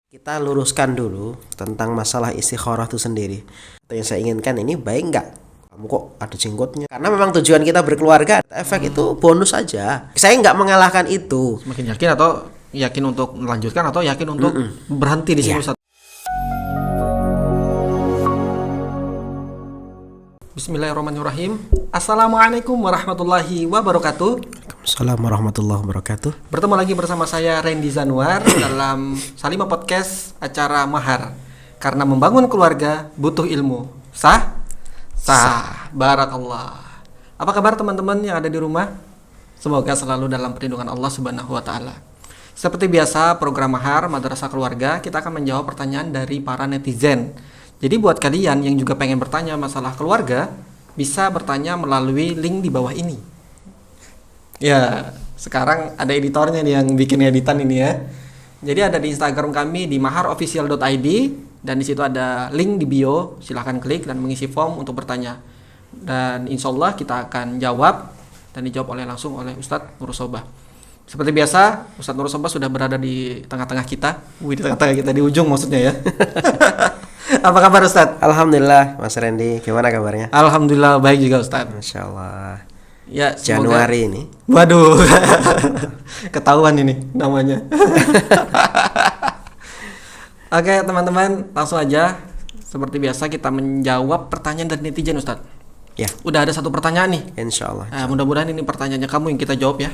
Kita luruskan dulu tentang masalah istikharah itu sendiri. Atau yang saya inginkan ini baik nggak? Kamu kok ada jenggotnya? Karena memang tujuan kita berkeluarga, efek itu bonus saja. Saya nggak mengalahkan itu. Semakin yakin atau yakin untuk melanjutkan atau yakin untuk berhenti di sini, Iya. Ustaz? Bismillahirrahmanirrahim. Assalamualaikum warahmatullahi wabarakatuh. Assalamualaikum warahmatullahi wabarakatuh. Bertemu lagi bersama saya Randy Zanuar dalam Salima Podcast acara Mahar. Karena membangun keluarga butuh ilmu. Sah? Sah. Barakallah. Apa kabar teman-teman yang ada di rumah? Semoga selalu dalam perlindungan Allah Subhanahu wa taala. Seperti biasa, program Mahar Madrasah Keluarga, kita akan menjawab pertanyaan dari para netizen. Jadi buat kalian yang juga pengen bertanya masalah keluarga, bisa bertanya melalui link di bawah ini. Ya, sekarang ada editornya nih yang bikin editan ini ya. Jadi ada di Instagram kami di maharofficial.id dan di situ ada link di bio. Silahkan klik dan mengisi form untuk bertanya. Dan insya Allah kita akan jawab dan dijawab langsung oleh Ustadz Nur Sobah. Seperti biasa, Ustadz Nur Sobah sudah berada di tengah-tengah kita. Di tengah-tengah kita di ujung maksudnya ya. Apa kabar Ustadz? Alhamdulillah, Mas Randy. Gimana kabarnya? Alhamdulillah baik juga Ustadz. Masya Allah. Ya, Januari ini. Waduh, ketahuan ini namanya. Oke teman-teman, langsung aja. Seperti biasa kita menjawab pertanyaan dari netizen Ustadz. Ya, Udah ada satu pertanyaan nih. insya Allah. Mudah-mudahan ini pertanyaannya kamu yang kita jawab ya.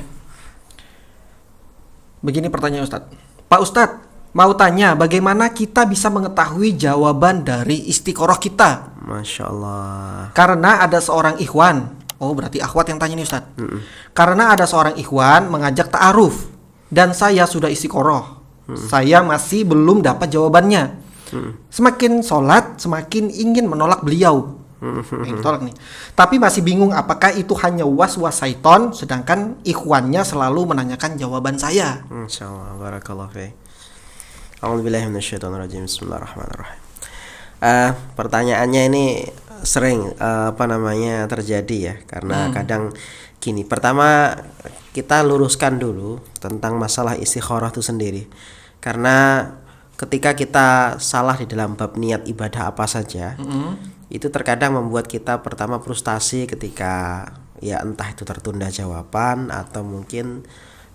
Begini pertanyaan Ustadz. Pak Ustadz, mau tanya bagaimana kita bisa mengetahui jawaban dari istiqoroh kita? Masya Allah. Karena ada seorang ikhwan. Oh berarti akhwat yang tanya nih Ustadz. Karena ada seorang ikhwan mengajak ta'aruf dan saya sudah istiqoroh. Saya masih belum dapat jawabannya. Semakin sholat semakin ingin menolak beliau. Tolak nih. Tapi masih bingung apakah itu hanya was-was syaiton, sedangkan ikhwannya selalu menanyakan jawaban saya. Insya Allah. Barakallahu fiik. A'udzubillahi minasyaitonirrajim. Bismillahirrahmanirrahim. Pertanyaannya ini sering terjadi ya, karena kadang gini. Pertama kita luruskan dulu tentang masalah istikharah itu sendiri, karena ketika kita salah di dalam bab niat ibadah apa saja, itu terkadang membuat kita pertama frustasi ketika ya entah itu tertunda jawaban atau mungkin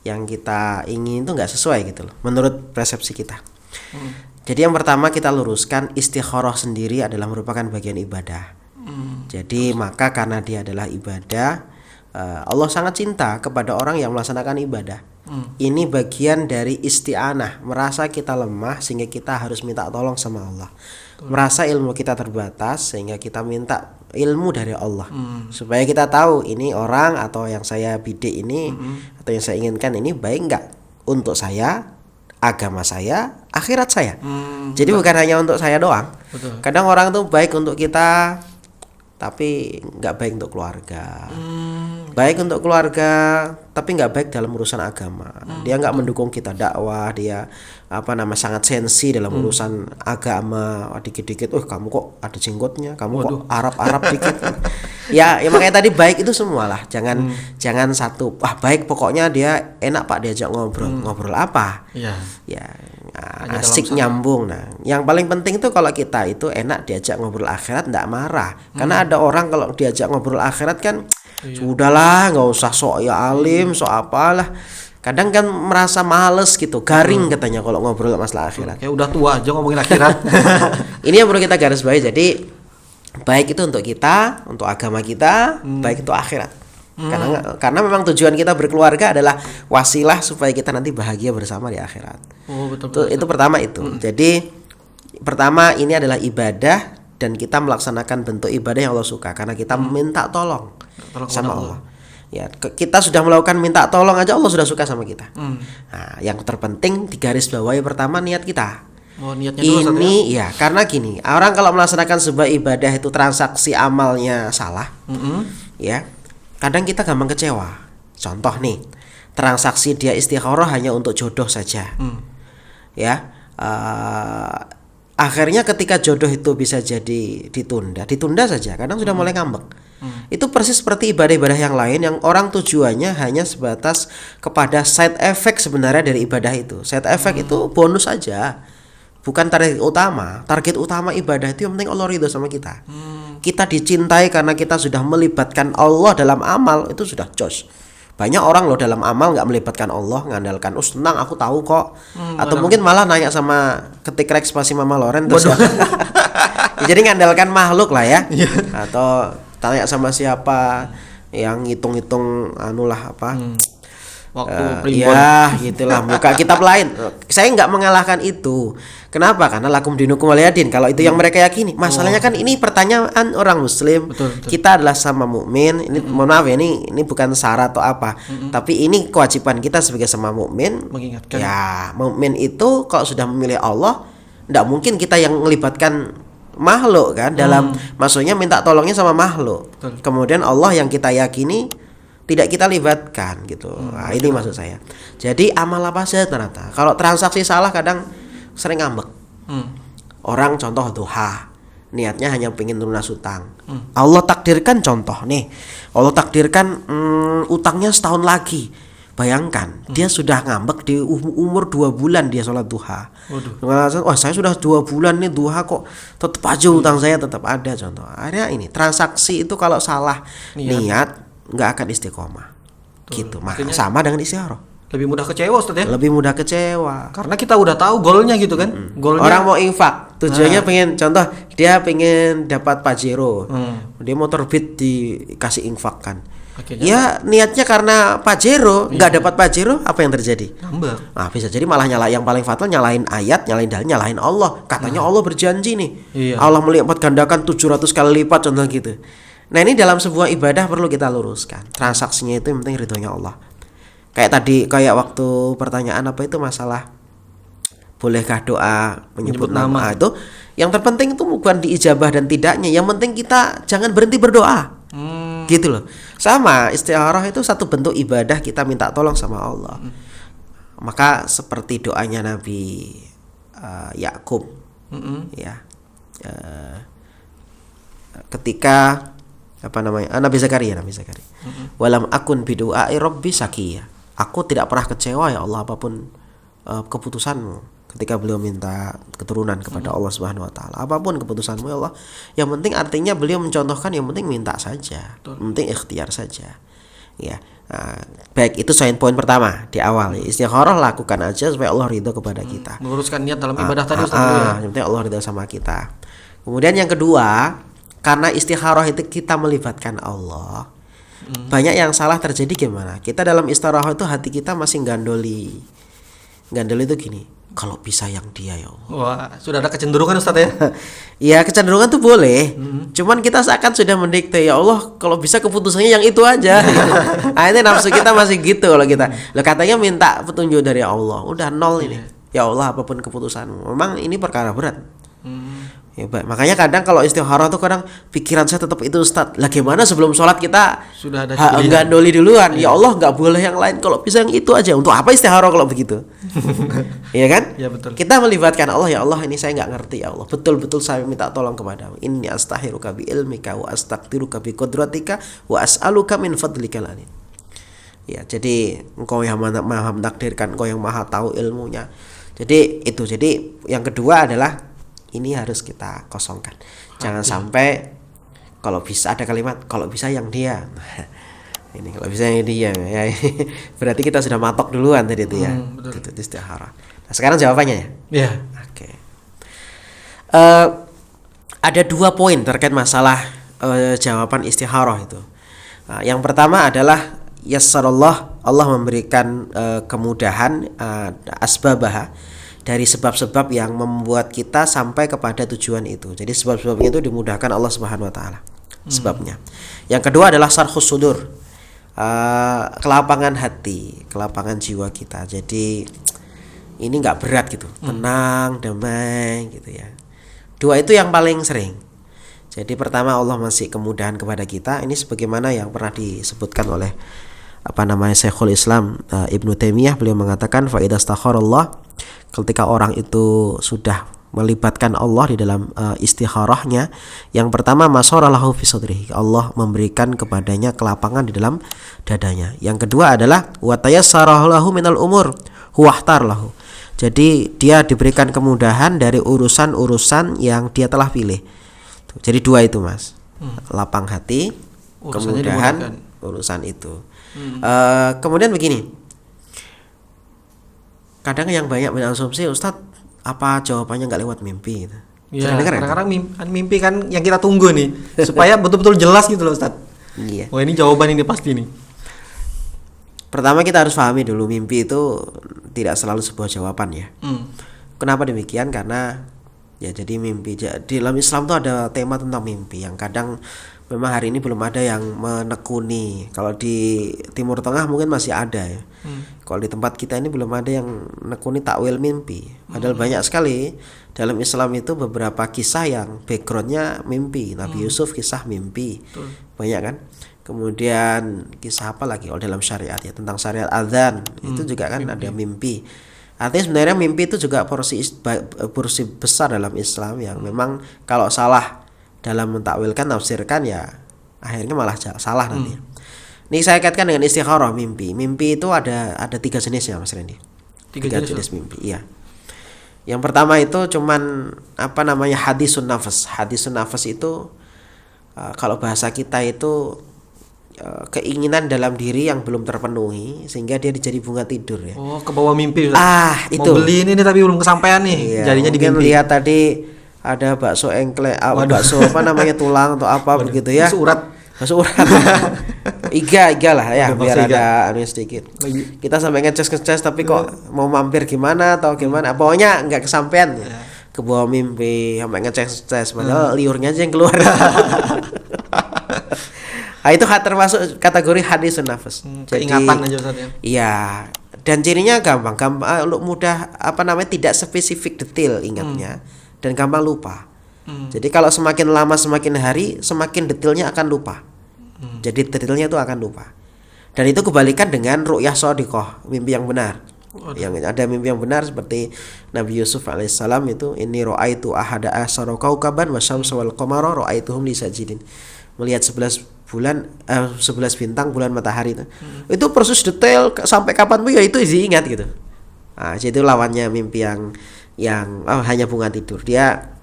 yang kita ingin itu nggak sesuai gitu loh menurut persepsi kita. Jadi yang pertama kita luruskan, istikharah sendiri adalah merupakan bagian ibadah. Jadi maka karena dia adalah ibadah, Allah sangat cinta kepada orang yang melaksanakan ibadah. Ini bagian dari isti'anah, merasa kita lemah sehingga kita harus minta tolong sama Allah. Merasa ilmu kita terbatas sehingga kita minta ilmu dari Allah. Supaya kita tahu ini orang atau yang saya bidik ini atau yang saya inginkan ini baik nggak untuk saya, agama saya, akhirat saya. Jadi bukan hanya untuk saya doang. Betul. Kadang orang tuh baik untuk kita tapi nggak baik untuk keluarga. Baik untuk keluarga tapi nggak baik dalam urusan agama. Dia nggak mendukung kita dakwah, dia sangat sensi dalam urusan agama. Dikit-dikit, kamu kok ada jenggotnya, kamu kok Arab dikit. ya makanya tadi baik itu semualah. Jangan satu. Baik pokoknya dia enak Pak diajak ngobrol. Ngobrol apa? Iya. Ya asik nyambung. Nah, yang paling penting itu kalau kita itu enak diajak ngobrol akhirat, nggak marah. Karena ada orang kalau diajak ngobrol akhirat kan sudahlah, nggak usah sok ya alim, sok apalah. Kadang kan merasa males gitu, garing katanya kalau ngobrol masalah akhirat. Kayak udah tua aja ngomongin akhirat. Ini yang perlu kita garis bawahi. Jadi baik itu untuk kita, untuk agama kita, baik itu akhirat. Karena memang tujuan kita berkeluarga adalah wasilah supaya kita nanti bahagia bersama di akhirat. Oh betul. Itu pertama itu. Jadi pertama ini adalah ibadah dan kita melaksanakan bentuk ibadah yang Allah suka karena kita minta tolong sama Allah. Ya, kita sudah melakukan minta tolong aja Allah sudah suka sama kita. Nah, yang terpenting digaris bawahi pertama niat kita. Oh, niatnya dulu ini ya karena gini, orang kalau melaksanakan sebuah ibadah itu transaksi amalnya salah. Ya. Kadang kita gampang kecewa. Contoh nih, transaksi dia istikharah hanya untuk jodoh saja. Ya, akhirnya ketika jodoh itu bisa jadi ditunda saja. Kadang sudah mulai ngambek. Itu persis seperti ibadah-ibadah yang lain yang orang tujuannya hanya sebatas kepada side effect sebenarnya dari ibadah itu. Side effect itu bonus saja. bukan target utama. Target utama ibadah itu yang penting Allah ridho sama kita. Kita dicintai karena kita sudah melibatkan Allah dalam amal, itu sudah jos. Banyak orang loh dalam amal nggak melibatkan Allah, ngandalkan tenang aku tahu kok. Atau mungkin malah nanya sama ketik Rex pasti Mama Loren terus. Ya, jadi ngandalkan makhluk lah ya. Atau tanya sama siapa yang ngitung-ngitung anulah apa. Waktu primbon. Ya gitulah, buka kitab lain. Saya nggak mengalahkan itu. Kenapa? Karena lakum dinukum waliyadin. Kalau itu yang mereka yakini. Masalahnya kan ini pertanyaan orang muslim. Betul. Kita adalah sama mukmin. Ini mohon maaf ya, ini bukan syarat atau apa. Tapi ini kewajiban kita sebagai sama mukmin. Mengingatkan. Ya, mukmin itu kalau sudah memilih Allah, nggak mungkin kita yang melibatkan makhluk kan dalam maksudnya minta tolongnya sama makhluk. Betul. Kemudian Allah yang kita yakini tidak kita libatkan gitu. Nah, ini maksud saya. Jadi amal apa saja ternyata. Kalau transaksi salah kadang sering ngambek. Orang contoh duha, niatnya hanya pengen lunas utang. Allah takdirkan contoh nih. Allah takdirkan utangnya setahun lagi. Bayangkan, dia sudah ngambek di umur 2 bulan dia sholat duha. Wah, saya sudah 2 bulan nih duha kok tetap aja utang saya tetap ada contoh. Akhirnya ini transaksi itu kalau salah niat nggak akan istiqomah. Gitu. Makanya sama dengan istikharah. Lebih mudah kecewa Ustaz ya. Lebih mudah kecewa. Karena kita udah tahu golnya gitu kan. Golnya Orang mau infak, tujuannya pengen contoh dia pengen dapat pajero. Dia mau terbit dikasih infakkan. akhirnya Ya niatnya karena pajero, nggak dapat pajero, apa yang terjadi? ngambek. Nah, bisa jadi malah yang paling fatal nyalain ayat, nyalain dalil, nyalain Allah. Katanya Allah berjanji nih. Iya. Allah melipat gandakan 700 kali lipat contoh gitu. Nah, ini dalam sebuah ibadah perlu kita luruskan. Transaksinya itu yang penting ridhonya Allah. Kayak waktu pertanyaan apa itu masalah bolehkah doa menyebut nama itu, yang terpenting itu bukan diijabah dan tidaknya, yang penting kita jangan berhenti berdoa. Gitu loh. Sama istikharah itu satu bentuk ibadah, kita minta tolong sama Allah. Maka seperti doanya Nabi Yakub ya. Ketika Nabi Zakaria. Walam akun bidu'ai rabbi sakiya. Aku tidak pernah kecewa ya Allah apapun keputusanmu. Ketika beliau minta keturunan kepada Allah Subhanahu wa taala, apapun keputusanmu ya Allah, yang penting artinya beliau mencontohkan yang penting minta saja, yang penting ikhtiar saja. Ya. Baik, itu poin pertama di awal. Istikharah lakukan aja supaya Allah ridho kepada kita. Meluruskan niat dalam ibadah tadi Ustaz ya. Yang penting Allah ridho sama kita. Kemudian yang kedua, karena istikharah itu kita melibatkan Allah. Banyak yang salah terjadi gimana? Kita dalam istikharah itu hati kita masih gandoli. Gandoli itu gini, kalau bisa yang dia ya Allah. Wah, sudah ada kecenderungan Ustaz ya. Ya kecenderungan tuh boleh. Cuman kita seakan sudah mendikte, ya Allah kalau bisa keputusannya yang itu aja. Akhirnya nafsu kita masih gitu kalau kita. Loh katanya minta petunjuk dari Allah. Udah nol ini. Ya Allah apapun keputusanmu. Memang ini perkara berat. Ya, makanya kadang kalau istikharah tuh kadang pikiran saya tetap itu Ustaz. Lah gimana sebelum sholat kita Sudah ada gandoli duluan. Ya Allah nggak boleh yang lain, kalau bisa yang itu aja. Untuk apa istikharah kalau begitu? Iya kan? Ya betul. Kita melibatkan Allah, ya Allah ini saya nggak ngerti ya Allah. Betul-betul saya minta tolong kepadamu. Inni astaghfiruka bi ilmika wa astaqdiruka bi qudratika wa as'aluka min fadlikal alim. Ya, jadi engkau yang maha mentakdirkan, engkau yang maha tahu ilmunya. Jadi itu. Jadi yang kedua adalah ini harus kita kosongkan. Jangan sampai kalau bisa ada kalimat kalau bisa yang dia. Ini kalau bisa yang dia ya. Berarti kita sudah matok duluan tadi itu ya. Itu istikharah. Nah, sekarang jawabannya ya. Ya. Oke. Ada 2 poin terkait masalah jawaban istikharah itu. Yang pertama adalah yassarallah, Allah memberikan kemudahan asbabah dari sebab-sebab yang membuat kita sampai kepada tujuan itu. Jadi sebab-sebabnya itu dimudahkan Allah Subhanahu wa taala. Sebabnya. Yang kedua adalah sarhus sudur. Kelapangan hati, kelapangan jiwa kita. Jadi ini enggak berat gitu. Tenang, damai gitu ya. 2 itu yang paling sering. Jadi pertama Allah masih kemudahan kepada kita. Ini sebagaimana yang pernah disebutkan oleh Syekhul Islam Ibnu Taimiyah. Beliau mengatakan fa idza istakharallah, ketika orang itu sudah melibatkan Allah di dalam istikharahnya, yang pertama masaralahu fi sadrihi, Allah memberikan kepadanya kelapangan di dalam dadanya. Yang kedua adalah wa tayassarahu lahu minal umur huwahtar lahu. Jadi dia diberikan kemudahan dari urusan-urusan yang dia telah pilih. Jadi dua itu Mas. Lapang hati, Urusannya kemudahan dimudahkan. urusan itu. Kemudian begini. Kadang yang banyak berasumsi, Ustadz, apa jawabannya nggak lewat mimpi? Gitu. Ya, Sering dengar ya? kadang-kadang mimpi kan yang kita tunggu nih supaya betul-betul jelas gitu loh Ustaz. Iya. Wah, ini jawaban ini pasti nih. Pertama kita harus pahami dulu mimpi itu tidak selalu sebuah jawaban ya. Kenapa demikian? Karena ya jadi mimpi di dalam Islam tuh ada tema tentang mimpi yang kadang memang hari ini belum ada yang menekuni. Kalau di Timur Tengah mungkin masih ada ya. Kalau di tempat kita ini belum ada yang menekuni takwil mimpi. Padahal banyak sekali dalam Islam itu beberapa kisah yang backgroundnya mimpi. Nabi Yusuf kisah mimpi. Banyak kan? Kemudian kisah apa lagi? Dalam syariat ya, tentang syariat adzan itu juga kan ada mimpi. Artinya sebenarnya mimpi itu juga porsi besar dalam Islam yang memang kalau salah dalam mentakwilkan, tafsirkan ya akhirnya malah salah nanti. Ini saya kaitkan dengan istikharah mimpi. Mimpi itu ada 3 jenis ya Mas Randy. 3 jenis mimpi. Iya. Yang pertama itu cuman hadisun nafas. Hadisun nafas itu kalau bahasa kita itu keinginan dalam diri yang belum terpenuhi sehingga dia jadi bunga tidur ya. Oh, ke bawah mimpi Ustaz. Itu. Mau beli ini tapi belum kesampaian nih. Iya, Jadinya di mimpi. lihat tadi ada bakso engklek, bakso tulang atau apa begitu ya. Bakso urat. Iga lah ya, biar ada sedikit. Kita sampai ngeces tapi kok mau mampir gimana atau gimana. Pokoknya nggak kesampaian ya. Ke bawah mimpi sampai ngeces padahal liurnya aja yang keluar. Nah, itu termasuk kategori hadisun nafas. Keingatan aja Ustaz ya. Iya, dan cirinya gampang mudah tidak spesifik detail ingatnya dan gampang lupa. Jadi kalau semakin lama semakin hari semakin detailnya akan lupa. Jadi detailnya itu akan lupa. Dan itu kebalikan dengan ru'yah shadiqah, mimpi yang benar. Yang ada mimpi yang benar seperti Nabi Yusuf alaihissalam itu inni ra'aitu ahada asyara kaukaban wasyamsa wal qamara ra'aituhum li sajidin. Melihat 11 bintang, bulan, matahari itu. Itu proses detail sampai kapan pun ya itu diingat gitu. Nah, jadi itu lawannya mimpi yang hanya bunga tidur. Dia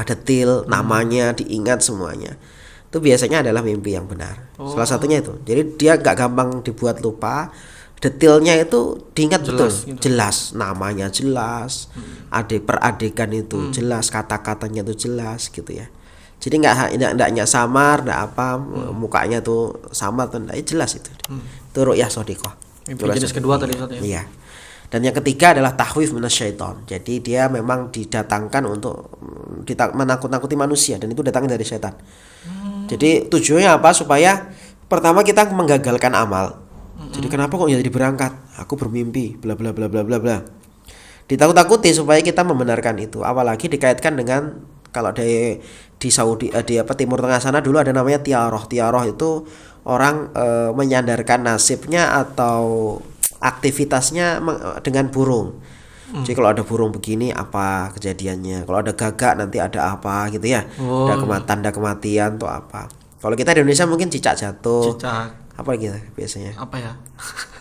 detail, namanya diingat semuanya. Itu biasanya adalah mimpi yang benar. Salah satunya itu. Jadi dia gak gampang dibuat lupa. Detailnya itu diingat betul, jelas, namanya jelas, peradegan itu jelas, kata-katanya itu jelas gitu ya. Jadi enggak samar, enggak mukanya tuh sama tuh enggak, jelas itu. Itu ru'yah shadiqah. Mimpi jenis kedua tadi Ustaz ya. Iya. Dan yang ketiga adalah tahwif minasyaiton. Jadi dia memang didatangkan untuk menakut-nakuti manusia dan itu datangnya dari setan. Jadi tujuannya apa? Supaya pertama kita menggagalkan amal. Jadi kenapa kok jadi berangkat? Aku bermimpi bla bla bla bla bla bla. Ditakut-takuti supaya kita membenarkan itu. Apalagi dikaitkan dengan kalau di Saudi di Timur Tengah sana dulu ada namanya tiaroh. Tiaroh itu orang menyandarkan nasibnya atau aktivitasnya dengan burung. Jadi kalau ada burung begini apa kejadiannya? Kalau ada gagak nanti ada apa gitu ya? Tanda kematian atau apa? Kalau kita di Indonesia mungkin cicak jatuh. Apa gitu biasanya? Apa ya?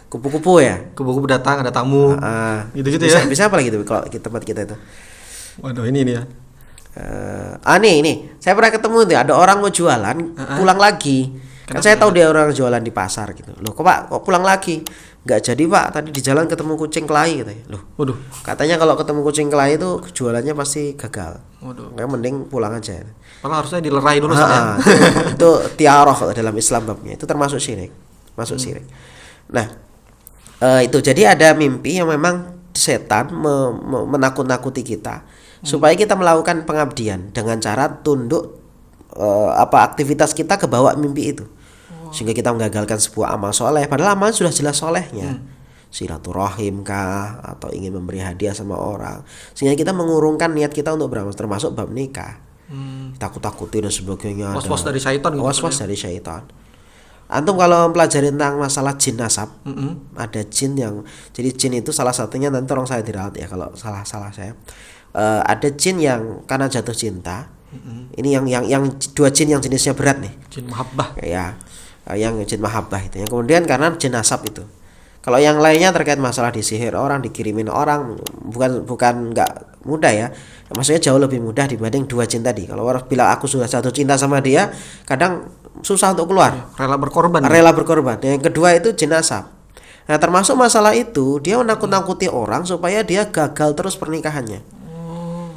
Kupu-kupu ya? Kupu-kupu datang ada tamu. Gitu-gitu ya. Bisa apa lagi gitu kalau tempat kita itu? Waduh, ini ya. Nih, saya pernah ketemu tuh ada orang mau jualan pulang lagi. Kan saya tahu dia orang jualan di pasar gitu. Loh, kok pulang lagi? Nggak jadi Pak, tadi di jalan ketemu kucing kelahi katanya. Loh, waduh. Katanya kalau ketemu kucing kelahi itu jualannya pasti gagal. Waduh. Kayak mending pulang aja. Malah harusnya dilerai dulu saja. Itu tiaroh dalam Islam babnya. Itu termasuk syirik. Syirik. Nah, itu jadi ada mimpi yang memang setan menakut-nakuti kita supaya kita melakukan pengabdian dengan cara tunduk aktivitas kita ke bawah mimpi itu. Sehingga kita menggagalkan sebuah amal soleh padahal amal sudah jelas solehnya. Silaturahim kah atau ingin memberi hadiah sama orang, sehingga kita mengurungkan niat kita untuk beramal, termasuk bab nikah. Takut-takuti dan sebagainya. Was-was dari syaitan gitu. Was-was dari syaitan. Antum kalau mempelajari tentang masalah jin nasab, ada jin yang jadi jin itu salah satunya nanti orang saya dirawat ya kalau salah saya. Ada jin yang karena jatuh cinta. Ini yang dua jin yang jenisnya berat nih. Jin mahabbah. Ya. Yang jin mahabbah itu. Yang kemudian karena jin nasab itu. Kalau yang lainnya terkait masalah disihir orang, dikirimin orang, bukan nggak mudah ya. Maksudnya jauh lebih mudah dibanding dua jin tadi. Kalau orang bilang aku sudah jatuh cinta sama dia, kadang susah untuk keluar. Rela berkorban. Rela berkorban. Yang kedua itu jin asap. Nah, termasuk masalah itu dia menakut-nakuti orang supaya dia gagal terus pernikahannya.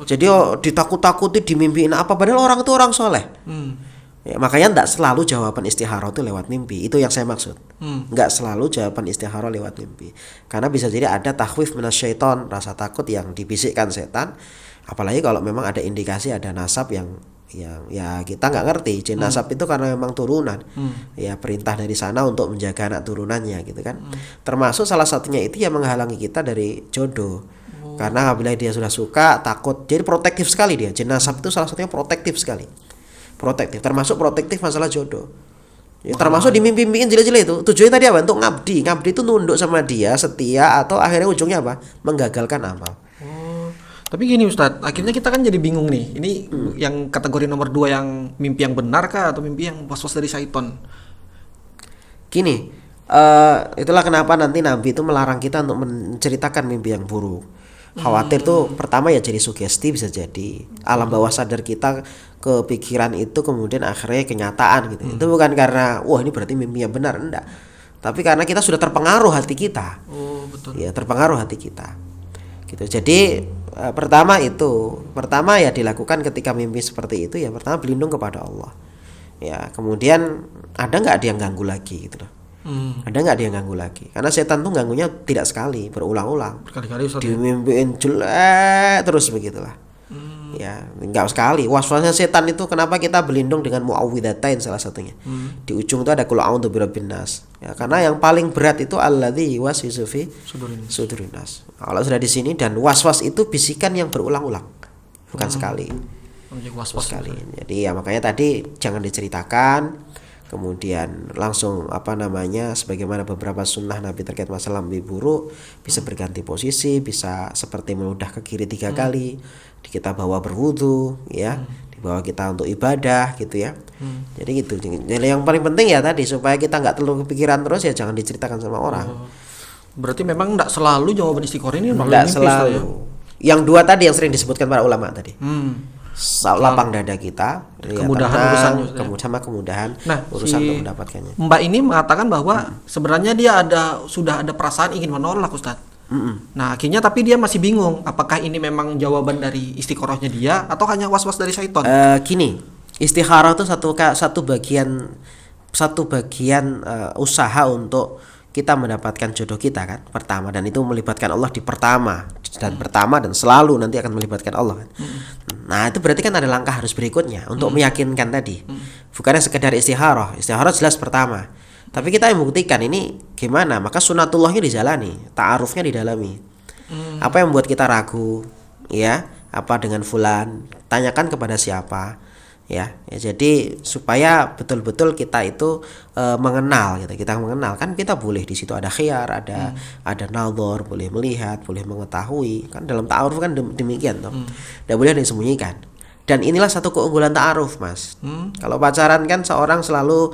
Jadi ditakut-takuti, dimimpiin apa, padahal orang itu orang soleh. Ya, makanya tidak selalu jawaban istikharah itu lewat mimpi. Itu yang saya maksud. Nggak selalu jawaban istikharah lewat mimpi. Karena bisa jadi ada takhwif minasyaiton, rasa takut yang dibisikkan setan. Apalagi kalau memang ada indikasi ada nasab yang ya kita nggak ngerti. Jin nasab itu karena memang turunan. Ya perintah dari sana untuk menjaga anak turunannya gitu kan. Termasuk salah satunya itu yang menghalangi kita dari jodoh. Karena apabila dia sudah suka, takut. Jadi protektif sekali dia. Jin nasab itu salah satunya protektif sekali. Protektif, termasuk protektif masalah jodoh. Ya, termasuk dimimpi-mimpiin jelek-jelek itu. Tujuannya tadi apa? Untuk ngabdi. Ngabdi itu nunduk sama dia, setia, atau akhirnya ujungnya apa? Menggagalkan amal. Tapi gini Ustadz, akhirnya kita kan jadi bingung nih. Ini yang kategori nomor 2 yang mimpi yang benar kah atau mimpi yang was-was dari syaiton? Gini, itulah kenapa nanti Nabi itu melarang kita untuk menceritakan mimpi yang buruk. Khawatir tuh pertama ya jadi sugesti, bisa jadi alam bawah sadar kita kepikiran itu kemudian akhirnya kenyataan gitu. Itu bukan karena wah ini berarti mimpi yang benar, enggak. Tapi karena kita sudah terpengaruh hati kita. Betul. Ya, terpengaruh hati kita. Gitu. Jadi pertama ya dilakukan ketika mimpi seperti itu ya pertama berlindung kepada Allah. Ya, kemudian ada yang ganggu lagi gitu loh. Ada nggak dia ganggu lagi? Karena setan tuh ganggunya tidak sekali, berulang-ulang. Berkali-kali Ustaz. Dimimpiin jelek terus begitulah. Ya, nggak sekali. Waswasnya setan itu kenapa kita berlindung dengan muawwidzatain salah satunya. Di ujung itu ada qul a'udzu birabbin nas. Ya, karena yang paling berat itu alladzi yuwaswisu fi sudurin nas. Kalau sudah di sini dan waswas itu bisikan yang berulang-ulang. Bukan sekali. Was-was Sekali. Jadi ya makanya tadi jangan diceritakan. Kemudian langsung sebagaimana beberapa sunnah Nabi terkait masalah mimpi buruk bisa berganti posisi, bisa seperti meludah ke kiri 3 kali, kita bawa berwudu ya, dibawa kita untuk ibadah gitu ya. Jadi gitu. Jadi yang paling penting ya tadi supaya kita nggak terlalu kepikiran terus ya jangan diceritakan sama orang. Berarti memang nggak selalu jawaban istiqoroh ini nggak selalu. Ya? Yang 2 tadi yang sering disebutkan para ulama tadi. Lapang dada kita, kemudahan kemudahan si urusan untuk mendapatkannya. Mbak ini mengatakan bahwa sebenarnya dia sudah ada perasaan ingin menolak Ustadz. Nah akhirnya tapi dia masih bingung apakah ini memang jawaban dari istiqorohnya dia atau hanya was-was dari syaiton. Gini, istikharah itu satu bagian usaha untuk kita mendapatkan jodoh kita kan pertama, dan itu melibatkan Allah di pertama dan selalu nanti akan melibatkan Allah kan. Nah itu berarti kan ada langkah harus berikutnya untuk meyakinkan tadi. Bukannya sekedar istikharah jelas pertama, tapi kita yang membuktikan ini gimana, maka sunatullahnya dijalani, ta'arufnya didalami. Apa yang membuat kita ragu ya, apa dengan fulan, tanyakan kepada siapa ya jadi supaya betul-betul kita itu mengenal gitu. Kita mengenal kan, kita boleh di situ ada khiyar, ada nadhar, boleh melihat, boleh mengetahui kan, dalam ta'aruf kan demikian toh. Tidak boleh disembunyikan. Dan inilah satu keunggulan ta'aruf Mas. Kalau pacaran kan seorang selalu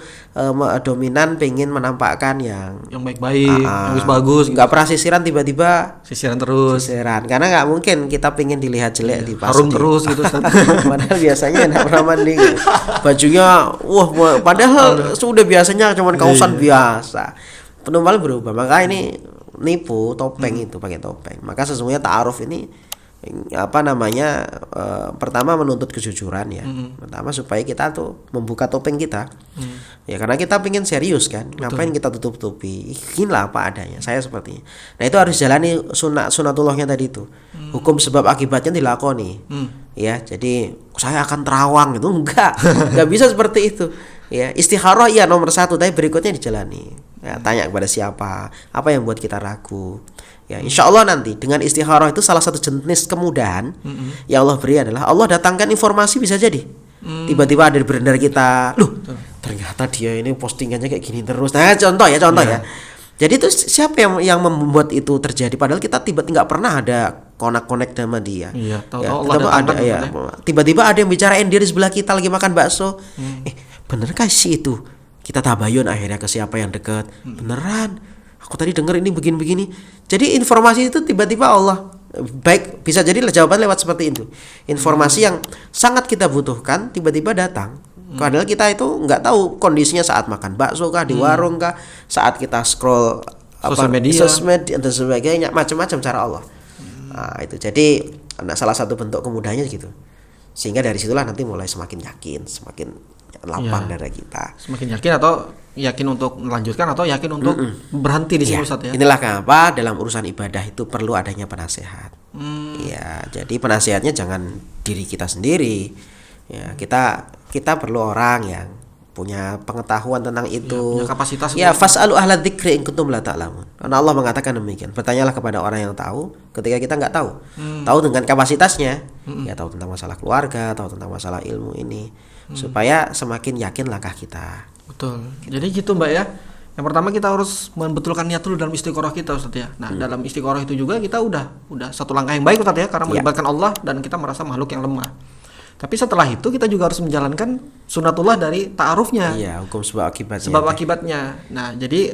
dominan pengen menampakkan yang baik-baik, yang bagus, nggak pernah sisiran, tiba-tiba sisiran terus. Karena nggak mungkin kita pengen dilihat jelek di pas harum terus gitu. Padahal biasanya nggak pernah mandi gitu. Bajunya padahal sudah biasanya cuman kausan biasa. Penumpang berubah. Maka ini nipu topeng itu, pakai topeng. Maka sesungguhnya ta'aruf ini pertama menuntut kejujuran ya. Pertama supaya kita tuh membuka topeng kita. Ya karena kita pengen serius kan. Betul. Ngapain kita tutup-tutupi? Inilah apa adanya. Saya seperti. Nah, itu harus jalani sunatullahnya tadi itu. Hukum sebab akibatnya dilakoni. Ya, jadi saya akan terawang itu enggak bisa seperti itu. Ya, istikharah iya nomor 1, tapi berikutnya dijalani. Ya, tanya kepada siapa, apa yang buat kita ragu. Ya, insya Allah nanti dengan istikharah itu salah satu jenis kemudahan yang Allah beri adalah Allah datangkan informasi, bisa jadi tiba-tiba ada di beredar kita, ternyata dia ini postingannya kayak gini terus. Nah, contoh ya. Jadi itu siapa yang membuat itu terjadi? Padahal kita tiba-tiba nggak pernah ada connect sama dia. Iya, tiba-tiba ada yang bicarain dia di sebelah kita lagi makan bakso. Bener kah sih itu? Kita tabayun akhirnya ke siapa yang dekat. Beneran. aku tadi dengar ini begini-begini. Jadi informasi itu tiba-tiba Allah, baik bisa jadi jawaban lewat seperti itu. Informasi yang sangat kita butuhkan tiba-tiba datang. Padahal kita itu nggak tahu kondisinya saat makan bakso kah di warung kah, saat kita scroll sosmed dan sebagainya, macam-macam cara Allah. Nah, itu jadi salah satu bentuk kemudahannya gitu. Sehingga dari situlah nanti mulai semakin yakin, semakin lapang dada kita. Semakin yakin atau yakin untuk melanjutkan atau yakin untuk berhenti di sini Ustaz ya. Inilah kenapa dalam urusan ibadah itu perlu adanya penasehat. Ya, jadi penasehatnya jangan diri kita sendiri. Ya, kita perlu orang yang punya pengetahuan tentang itu. Punya kapasitas. Ya, fas'alu ahla dzikri in kuntum la ta'lamun. Karena Allah mengatakan demikian. Bertanyalah kepada orang yang tahu ketika kita nggak tahu. Tahu dengan kapasitasnya. Ya, tahu tentang masalah keluarga, tahu tentang masalah ilmu ini. Supaya semakin yakin langkah kita. Betul. Jadi gitu Mbak ya. Yang pertama kita harus membetulkan niat dulu dalam istiqoroh kita Ustaz ya. Nah, dalam istiqoroh itu juga kita udah satu langkah yang baik Ustaz ya, karena melibatkan Allah dan kita merasa makhluk yang lemah. Tapi setelah itu kita juga harus menjalankan sunatullah dari ta'arufnya. Iya, hukum sebab akibatnya. Sebab akibatnya. Nah, jadi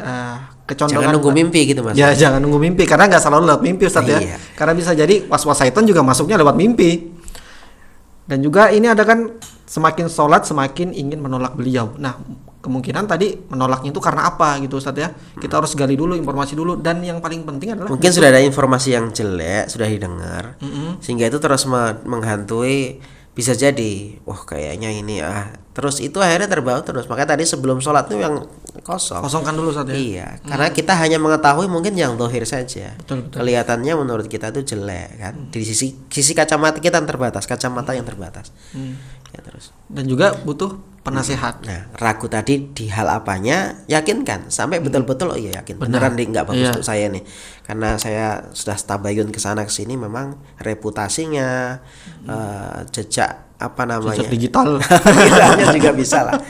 kecondongan jangan nunggu mimpi gitu Mas. Ya, jangan nunggu mimpi karena nggak selalu lewat mimpi Ustaz ya. Karena bisa jadi was-was syaitan juga masuknya lewat mimpi. Dan juga ini ada kan semakin sholat semakin ingin menolak beliau. Nah, kemungkinan tadi menolaknya itu karena apa gitu Ustaz ya. Kita harus gali dulu informasi dulu, dan yang paling penting adalah mungkin sudah ada informasi yang jelek sudah didengar, sehingga itu terus menghantui. Bisa jadi, kayaknya ini terus itu akhirnya terbawa terus. Makanya tadi sebelum sholat tuh yang kosongkan dulu Ustaz ya. Iya, karena kita hanya mengetahui mungkin yang zahir saja. Betul. Kelihatannya menurut kita itu jelek kan. Di sisi kacamata kita yang terbatas, kacamata yang terbatas. Ya terus. Dan juga butuh penasehat. Nah, ragu tadi di hal apanya, yakinkan sampai betul-betul yakin beneran nggak bagus untuk saya nih. Karena saya sudah tabayun ke sana ke sini, memang reputasinya jejak jejak digital juga bisa lah.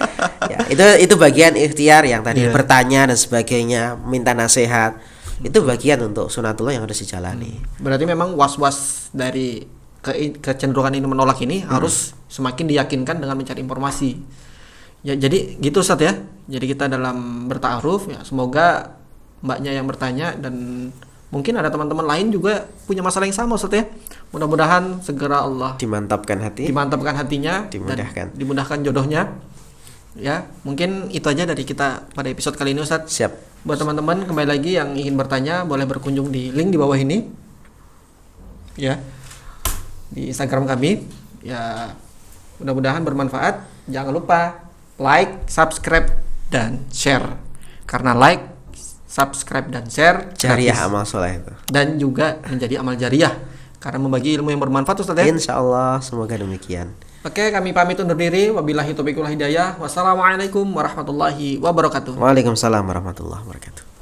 Ya, itu bagian ikhtiar yang tadi bertanya dan sebagainya, minta nasihat. Itu bagian untuk sunatullah yang harus dijalani. Berarti memang was-was dari kecenderungan ini menolak ini harus semakin diyakinkan dengan mencari informasi. Ya, jadi gitu Ustaz ya. Jadi kita dalam berta'aruf ya, semoga mbaknya yang bertanya dan mungkin ada teman-teman lain juga punya masalah yang sama Ustaz ya. Mudah-mudahan segera Allah dimantapkan hatinya, dimudahkan jodohnya. Ya, mungkin itu aja dari kita pada episode kali ini Ustaz. Siap. Buat teman-teman kembali lagi yang ingin bertanya boleh berkunjung di link di bawah ini. Ya. Di Instagram kami. Ya, mudah-mudahan bermanfaat. Jangan lupa like, subscribe, dan share. Karena like, subscribe, dan share jariah amal soleh itu. Dan juga menjadi amal jariah karena membagi ilmu yang bermanfaat Ustaz ya. Insyaallah, semoga demikian. Oke, kami pamit undur diri. Wabillahi taufiq wal hidayah. Wassalamualaikum warahmatullahi wabarakatuh. Waalaikumsalam warahmatullahi wabarakatuh.